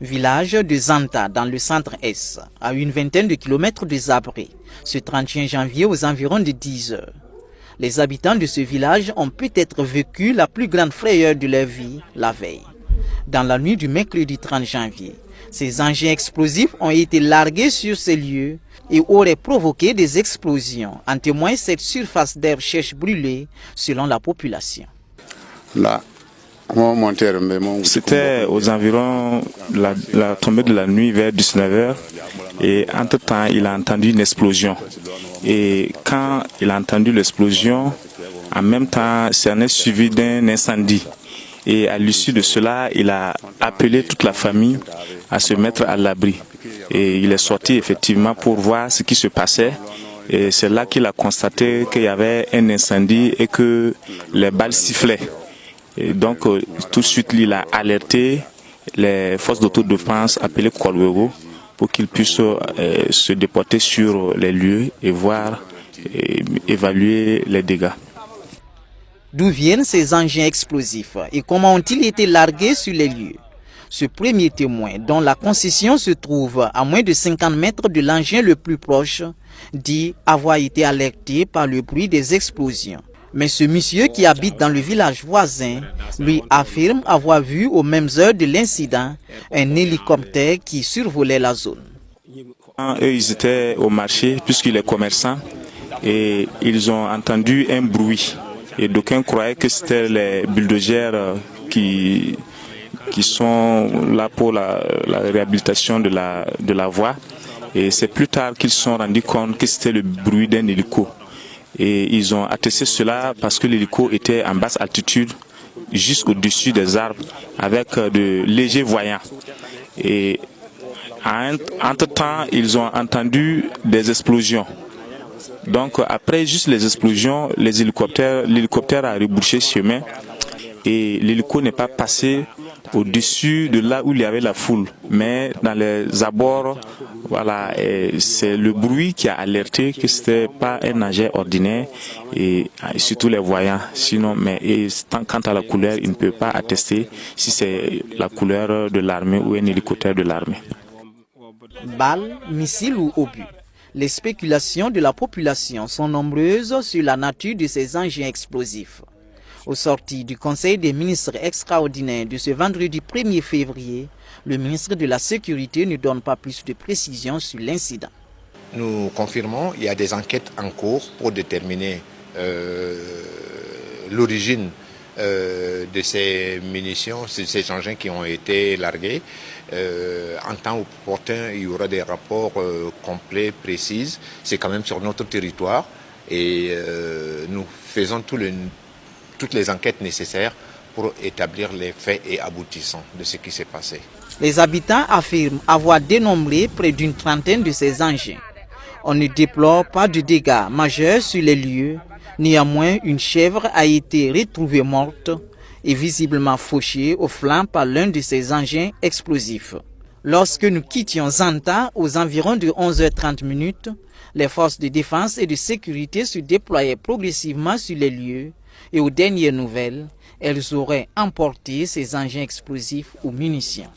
Village de Zanta, dans le centre-est, à une vingtaine de kilomètres de Zabré, ce 31 janvier aux environs de 10 heures. Les habitants de ce village ont peut-être vécu la plus grande frayeur de leur vie la veille. Dans la nuit du mercredi 30 janvier, ces engins explosifs ont été largués sur ces lieux et auraient provoqué des explosions, en témoigne cette surface d'herbe sèche brûlée selon la population. Là, c'était aux environs la tombée de la nuit vers 19h et entre-temps il a entendu une explosion. Et quand il a entendu l'explosion, en même temps c'est un suivi d'un incendie. Et à l'issue de cela, il a appelé toute la famille à se mettre à l'abri. Et il est sorti effectivement pour voir ce qui se passait. Et c'est là qu'il a constaté qu'il y avait un incendie et que les balles sifflaient. Et donc, tout de suite, il a alerté les forces d'autodéfense appelées Kolwego pour qu'ils puissent se déporter sur les lieux et voir, évaluer les dégâts. D'où viennent ces engins explosifs et comment ont-ils été largués sur les lieux? Ce premier témoin, dont la concession se trouve à moins de 50 mètres de l'engin le plus proche, dit avoir été alerté par le bruit des explosions. Mais ce monsieur qui habite dans le village voisin, lui affirme avoir vu aux mêmes heures de l'incident un hélicoptère qui survolait la zone. Eux, ils étaient au marché puisqu'il est commerçant et ils ont entendu un bruit. Et d'aucuns croyaient que c'était les bulldozers qui sont là pour la réhabilitation de la voie. Et c'est plus tard qu'ils se sont rendus compte que c'était le bruit d'un hélico. Et ils ont attesté cela parce que l'hélico était en basse altitude, juste au-dessus des arbres, avec de légers voyants. Et entre-temps, ils ont entendu des explosions. Donc après juste les explosions, l'hélicoptère a rebrouché chemin et l'hélico n'est pas passé au-dessus de là où il y avait la foule, mais dans les abords, voilà, c'est le bruit qui a alerté que c'était pas un engin ordinaire et surtout les voyants. Sinon, quant à la couleur, il ne peut pas attester si c'est la couleur de l'armée ou un hélicoptère de l'armée. Balles, missiles ou obus. Les spéculations de la population sont nombreuses sur la nature de ces engins explosifs. Au sorti du Conseil des ministres extraordinaire de ce vendredi 1er février, le ministre de la Sécurité ne donne pas plus de précisions sur l'incident. Nous confirmons qu'il y a des enquêtes en cours pour déterminer l'origine de ces munitions, ces engins qui ont été largués. En temps opportun, il y aura des rapports complets, précis. C'est quand même sur notre territoire et nous faisons toutes les enquêtes nécessaires pour établir les faits et aboutissants de ce qui s'est passé. Les habitants affirment avoir dénombré près d'une trentaine de ces engins. On ne déplore pas de dégâts majeurs sur les lieux. Néanmoins, une chèvre a été retrouvée morte et visiblement fauchée au flanc par l'un de ces engins explosifs. Lorsque nous quittions Zanta aux environs de 11h30, les forces de défense et de sécurité se déployaient progressivement sur les lieux et aux dernières nouvelles, elles auraient emporté ces engins explosifs ou munitions.